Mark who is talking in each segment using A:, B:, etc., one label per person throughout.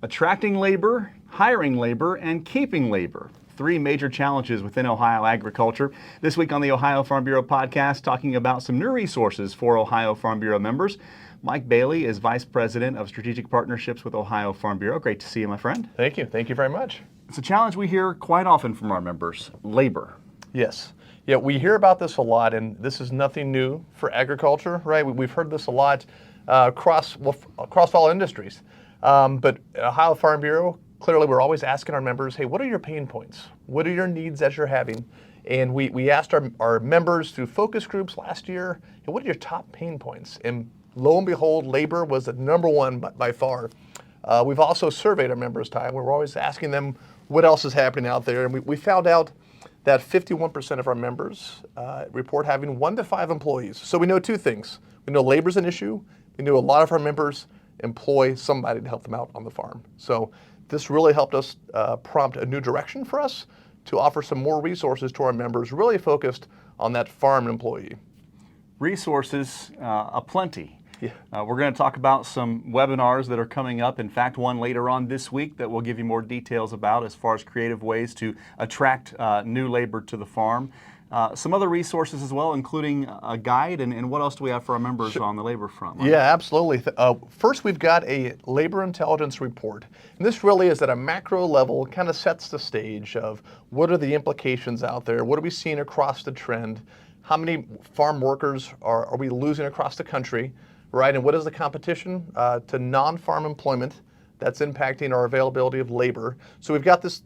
A: attracting labor, hiring labor, and keeping labor. Three major challenges within Ohio agriculture. This week on the Ohio Farm Bureau podcast, talking about some new resources for Ohio Farm Bureau members. Mike Bailey is Vice President of Strategic Partnerships with Ohio Farm Bureau. Great to see you, my friend.
B: Thank you. Thank you very much.
A: It's a challenge we hear quite often from our members, labor.
B: Yes. Yeah, we hear about this a lot, and this is nothing new for agriculture, right? We've heard this a lot across all industries. But at Ohio Farm Bureau, clearly we're always asking our members, hey, what are your pain points? What are your needs that you're having? And we asked our members through focus groups last year, hey, what are your top pain points? And lo and behold, labor was the number one by far. We've also surveyed our members, Ty. We're always asking them what else is happening out there. And we found out that 51% of our members report having 1 to 5 employees. So we know two things. We know labor's an issue. We know a lot of our members employ somebody to help them out on the farm. So this really helped us prompt a new direction for us to offer some more resources to our members, really focused on that farm employee.
A: Resources aplenty.
B: Yeah.
A: We're going to talk about some webinars that are coming up. In fact, one later on this week that we'll give you more details about as far as creative ways to attract new labor to the farm. Some other resources as well, including a guide, and what else do we have for our members on the labor front? Mike?
B: Yeah, absolutely. First, we've got a labor intelligence report. And this really is at a macro level, kind of sets the stage of what are the implications out there, what are we seeing across the trend, how many farm workers are we losing across the country, right? And what is the competition to non-farm employment that's impacting our availability of labor. So we've got this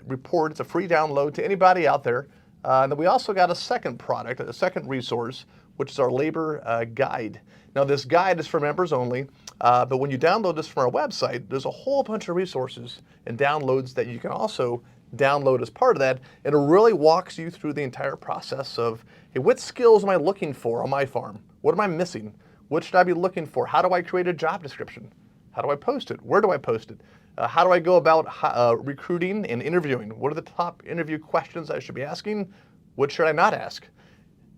B: report. It's a free download to anybody out there. And then we also got a second product, a second resource, which is our labor guide. Now this guide is for members only, but when you download this from our website, there's a whole bunch of resources and downloads that you can also download as part of that. And it really walks you through the entire process of, hey, what skills am I looking for on my farm? What am I missing? What should I be looking for? How do I create a job description? How do I post it? Where do I post it? How do I go about recruiting and interviewing? What are the top interview questions I should be asking? What should I not ask?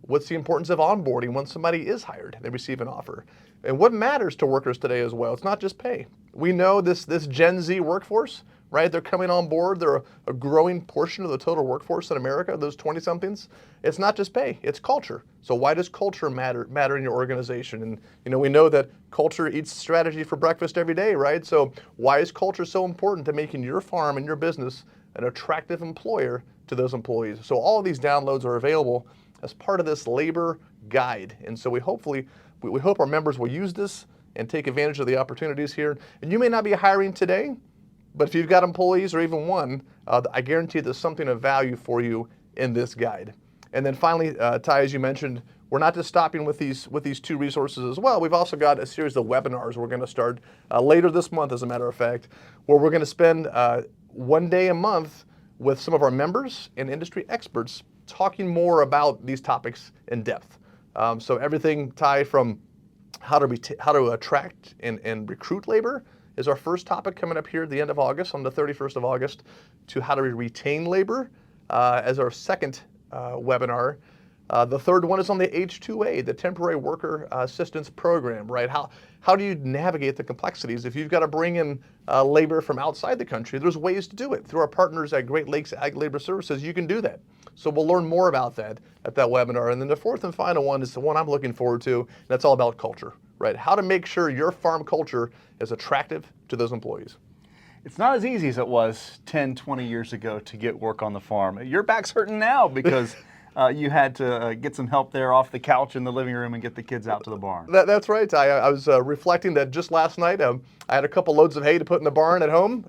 B: What's the importance of onboarding when somebody is hired and they receive an offer? And what matters to workers today as well? It's not just pay. We know this Gen Z workforce, right? They're coming on board. They're a growing portion of the total workforce in America, those 20-somethings. It's not just pay, it's culture. So why does culture matter in your organization? And we know that culture eats strategy for breakfast every day, right? So why is culture so important to making your farm and your business an attractive employer to those employees? So all of these downloads are available as part of this labor guide. And so we hope our members will use this and take advantage of the opportunities here. And you may not be hiring today, but if you've got employees or even one, I guarantee there's something of value for you in this guide. And then finally, Ty, as you mentioned, we're not just stopping with these two resources as well. We've also got a series of webinars we're going to start later this month, as a matter of fact, where we're going to spend 1 day a month with some of our members and industry experts talking more about these topics in depth. So everything, Ty, from how to attract and recruit labor is our first topic coming up here at the end of August, on the 31st of August, to how to retain labor as our second webinar. The third one is on the H-2A, the Temporary Worker Assistance Program, right? How do you navigate the complexities? If you've got to bring in labor from outside the country, there's ways to do it. Through our partners at Great Lakes Ag Labor Services, you can do that. So we'll learn more about that at that webinar. And then the fourth and final one is the one I'm looking forward to, and that's all about culture, right? How to make sure your farm culture is attractive to those employees.
A: It's not as easy as it was 10, 20 years ago to get work on the farm. Your back's hurting now because you had to get some help there off the couch in the living room and get the kids out to the barn.
B: That's right, Ty. I was reflecting that just last night. I had a couple loads of hay to put in the barn at home.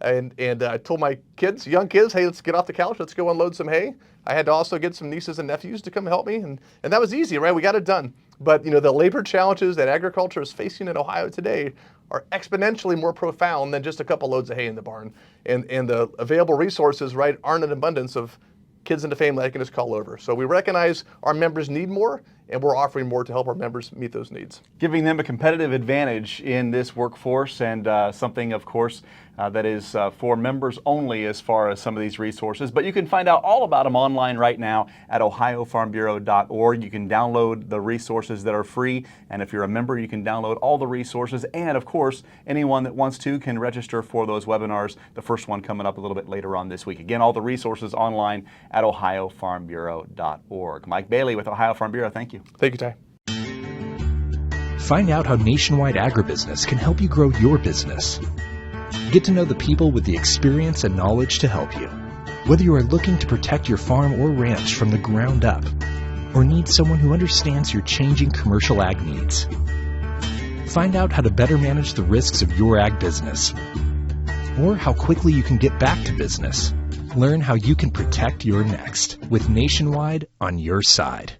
B: And I told my kids, young kids, hey, let's get off the couch, let's go unload some hay. I had to also get some nieces and nephews to come help me, and that was easy, right? We got it done. But the labor challenges that agriculture is facing in Ohio today are exponentially more profound than just a couple loads of hay in the barn. And the available resources, right, aren't an abundance of kids in the family I can just call over. So we recognize our members need more, and we're offering more to help our members meet those needs.
A: Giving them a competitive advantage in this workforce, and something, of course, that is for members only as far as some of these resources. But you can find out all about them online right now at ohiofarmbureau.org. You can download the resources that are free, and if you're a member, you can download all the resources. And of course, anyone that wants to can register for those webinars, the first one coming up a little bit later on this week. Again, all the resources online at ohiofarmbureau.org. Mike Bailey with Ohio Farm Bureau, thank you.
B: Thank you, Ty.
C: Find out how Nationwide Agribusiness can help you grow your business. Get to know the people with the experience and knowledge to help you. Whether you are looking to protect your farm or ranch from the ground up, or need someone who understands your changing commercial ag needs. Find out how to better manage the risks of your ag business, or how quickly you can get back to business. Learn how you can protect your next with Nationwide on your side.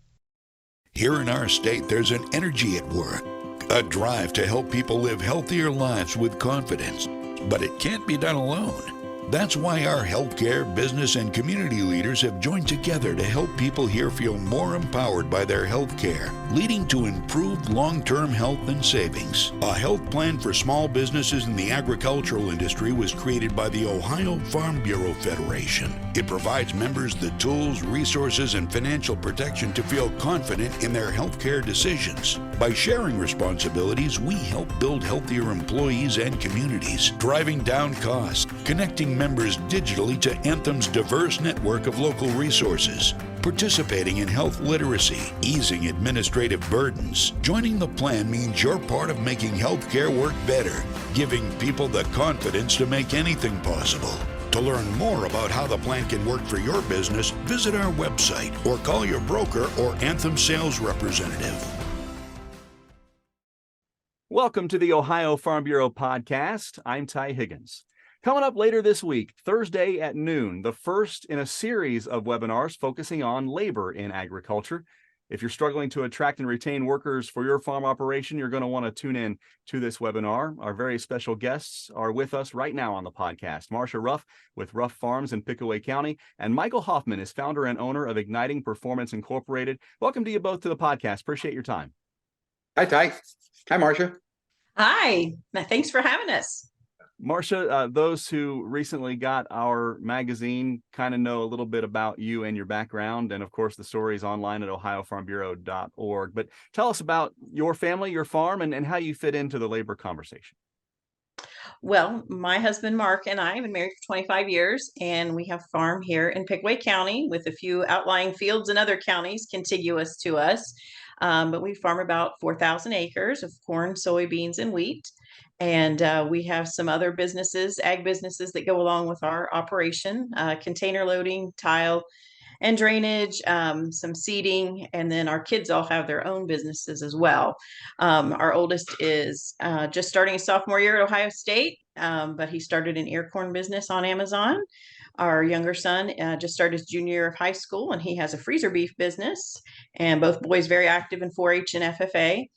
D: Here in our state, there's an energy at work, a drive to help people live healthier lives with confidence. But it can't be done alone. That's why our healthcare, business, and community leaders have joined together to help people here feel more empowered by their healthcare, leading to improved long-term health and savings. A health plan for small businesses in the agricultural industry was created by the Ohio Farm Bureau Federation. It provides members the tools, resources, and financial protection to feel confident in their healthcare decisions. By sharing responsibilities, we help build healthier employees and communities, driving down costs, connecting members digitally to Anthem's diverse network of local resources, participating in health literacy, easing administrative burdens. Joining the plan means you're part of making healthcare work better, giving people the confidence to make anything possible. To learn more about how the plan can work for your business, visit our website or call your broker or Anthem sales representative.
A: Welcome to the Ohio Farm Bureau podcast. I'm Ty Higgins. Coming up later this week, Thursday at noon, the first in a series of webinars focusing on labor in agriculture. If you're struggling to attract and retain workers for your farm operation, you're going to want to tune in to this webinar. Our very special guests are with us right now on the podcast. Marcia Ruff with Ruff Farms in Pickaway County, and Michael Hoffman is founder and owner of Igniting Performance Incorporated. Welcome to you both to the podcast. Appreciate your time.
E: Hi, Ty. Hi, Marcia.
F: Hi, thanks for having us.
A: Marcia, those who recently got our magazine kind of know a little bit about you and your background, and of course the story is online at ohiofarmbureau.org. But tell us about your family, your farm, and how you fit into the labor conversation.
F: Well, my husband Mark and I have been married for 25 years, and we have a farm here in Pickaway County with a few outlying fields in other counties contiguous to us. But we farm about 4,000 acres of corn, soybeans, and wheat. And we have some other businesses, ag businesses that go along with our operation, container loading, tile and drainage, some seeding, and then our kids all have their own businesses as well. Our oldest is just starting his sophomore year at Ohio State, but he started an ear corn business on Amazon. Our younger son just started his junior year of high school, and he has a freezer beef business, and both boys very active in 4-H and FFA.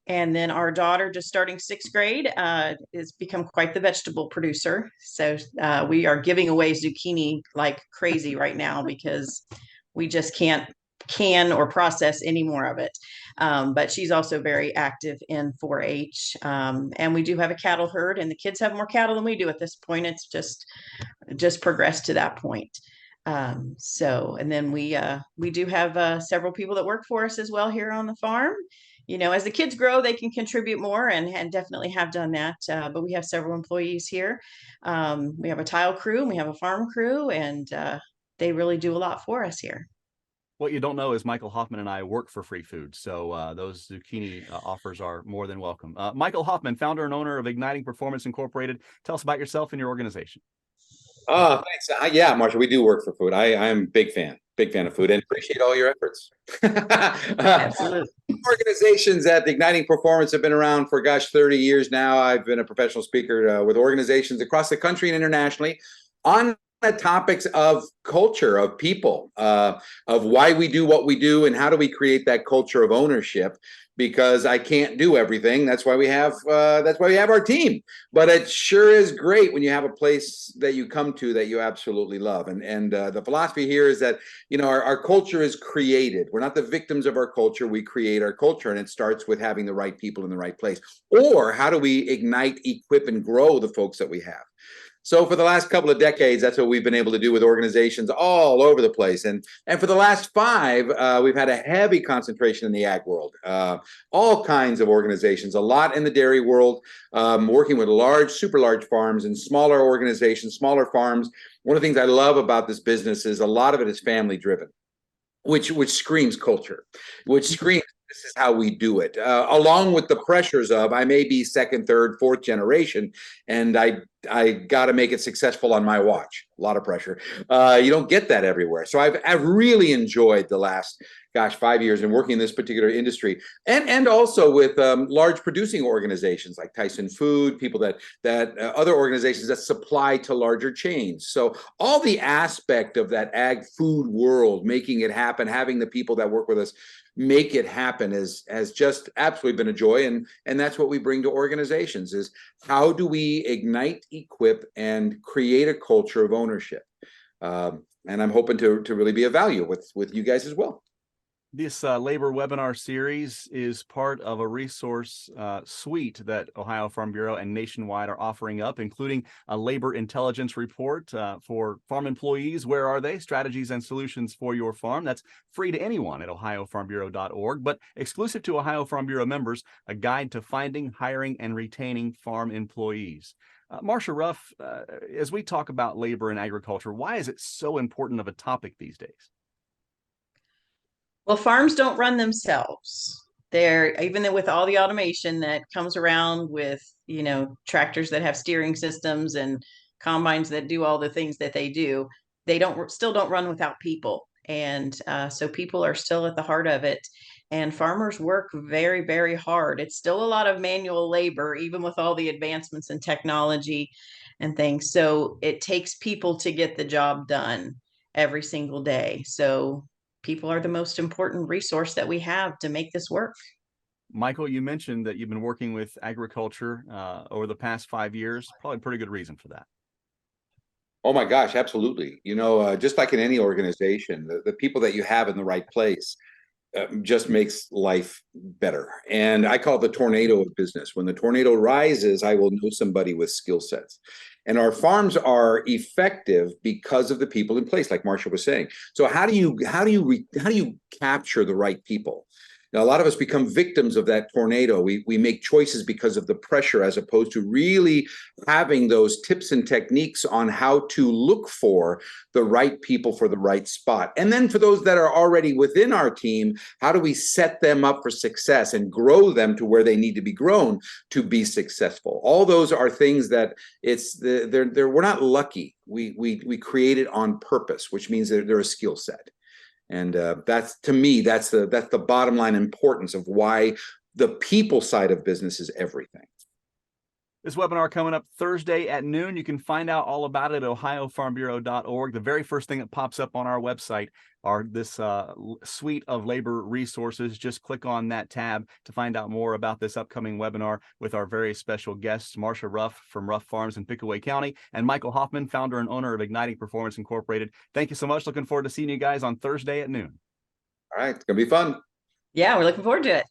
F: And then our daughter, just starting 6th grade, has become quite the vegetable producer. So we are giving away zucchini like crazy right now because we just can't can or process any more of it. But she's also very active in 4-H. And we do have a cattle herd, and the kids have more cattle than we do at this point. It's just progressed to that point. And then we do have several people that work for us as well here on the farm. You know, as the kids grow, they can contribute more and definitely have done that. But we have several employees here. We have a tile crew, and we have a farm crew, and they really do a lot for us here.
A: What you don't know is Michael Hoffman and I work for Free Food, so those zucchini offers are more than welcome. Michael Hoffman, founder and owner of Igniting Performance Incorporated. Tell us about yourself and your organization.
E: Thanks. Yeah, Marcia, we do work for food. I'm a big fan of food, and appreciate all your efforts.
F: Absolutely.
E: Organizations at the Igniting Performance have been around for, 30 years now. I've been a professional speaker with organizations across the country and internationally on the topics of culture, of people, of why we do what we do, and how do we create that culture of ownership. Because I can't do everything. That's why we have our team. But it sure is great when you have a place that you come to that you absolutely love. And the philosophy here is that, our culture is created. We're not the victims of our culture. We create our culture, and it starts with having the right people in the right place. Or how do we ignite, equip, and grow the folks that we have? So for the last couple of decades, that's what we've been able to do with organizations all over the place. And for the last 5, we've had a heavy concentration in the ag world, all kinds of organizations, a lot in the dairy world, working with large, super large farms and smaller organizations, smaller farms. One of the things I love about this business is a lot of it is family driven, which screams culture, which screams this is how we do it, along with the pressures of I may be second, third, fourth generation, and I got to make it successful on my watch. A lot of pressure. You don't get that everywhere. So I've really enjoyed the last 5 years in working in this particular industry, and also with large producing organizations like Tyson Food, people that other organizations that supply to larger chains. So all the aspect of that ag food world, making it happen, having the people that work with us make it happen has just absolutely been a joy. And that's what we bring to organizations is how do we ignite, equip, and create a culture of ownership? And I'm hoping to really be of value with you guys as well.
A: This labor webinar series is part of a resource suite that Ohio Farm Bureau and Nationwide are offering up, including a labor intelligence report for farm employees. Where are they? Strategies and solutions for your farm. That's free to anyone at ohiofarmbureau.org, but exclusive to Ohio Farm Bureau members, a guide to finding, hiring, and retaining farm employees. Marsha Ruff, as we talk about labor in agriculture, why is it so important of a topic these days?
F: Well, farms don't run themselves. They're even with all the automation that comes around with, tractors that have steering systems and combines that do all the things that they do. They still don't run without people. And so people are still at the heart of it. And farmers work very, very hard. It's still a lot of manual labor, even with all the advancements in technology and things. So it takes people to get the job done every single day. So people are the most important resource that we have to make this work.
A: Michael, you mentioned that you've been working with agriculture over the past 5 years. Probably a pretty good reason for that.
E: Oh my gosh, absolutely. Just like in any organization, the people that you have in the right place just makes life better. And I call it the tornado of business. When the tornado rises, I will know somebody with skill sets. And our farms are effective because of the people in place, like Marsha was saying. So how do you capture the right people? Now, a lot of us become victims of that tornado. We make choices because of the pressure, as opposed to really having those tips and techniques on how to look for the right people for the right spot. And then for those that are already within our team, how do we set them up for success and grow them to where they need to be grown to be successful? All those are things that we're not lucky. We create it on purpose, which means that they're a skill set. And that's, to me, that's the bottom line importance of why the people side of business is everything.
A: This webinar coming up Thursday at noon. You can find out all about it at ohiofarmbureau.org. The very first thing that pops up on our website are this suite of labor resources. Just click on that tab to find out more about this upcoming webinar with our very special guests, Marsha Ruff from Ruff Farms in Pickaway County, and Michael Hoffman, founder and owner of Igniting Performance Incorporated. Thank you so much. Looking forward to seeing you guys on Thursday at noon.
E: All right. It's going to be fun.
F: Yeah, we're looking forward to it.